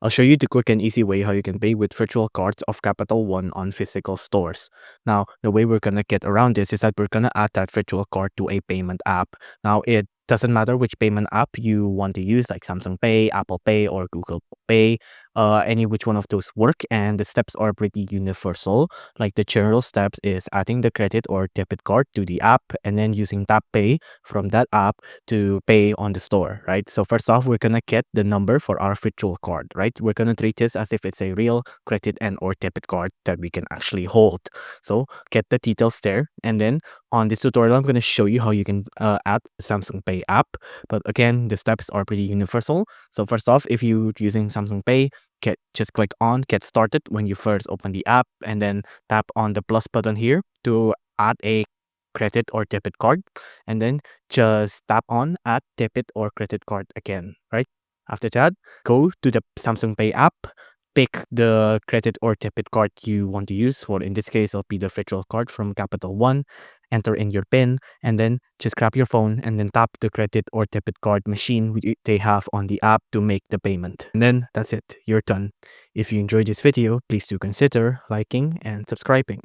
I'll show you the quick and easy way how you can pay with virtual cards of Capital One on physical stores. Now, the way we're gonna get around this is that we're gonna add that virtual card to a payment app. Now, it doesn't matter which payment app you want to use, like Samsung Pay, Apple Pay, or Google Pay. Any which one of those work, and the steps are pretty universal. Like the general steps is adding the credit or debit card to the app, and then using Tap Pay from that app to pay on the store, right? So first off, we're gonna get the number for our virtual card, right? We're gonna treat this as if it's a real credit and or debit card that we can actually hold. So get the details there, and then on this tutorial, I'm gonna show you how you can add the Samsung Pay app. But again, the steps are pretty universal. So first off, if you're using Samsung Pay, just click on Get Started when you first open the app, and then tap on the plus button here to add a credit or debit card, and then just tap on Add Debit or Credit Card again, right? After that, go to the Samsung Pay app, pick the credit or debit card you want to use. For in this case, it'll be the virtual card from Capital One. Enter in your PIN, and then just grab your phone and then tap the credit or debit card machine they have on the app to make the payment. And then that's it, you're done. If you enjoyed this video, please do consider liking and subscribing.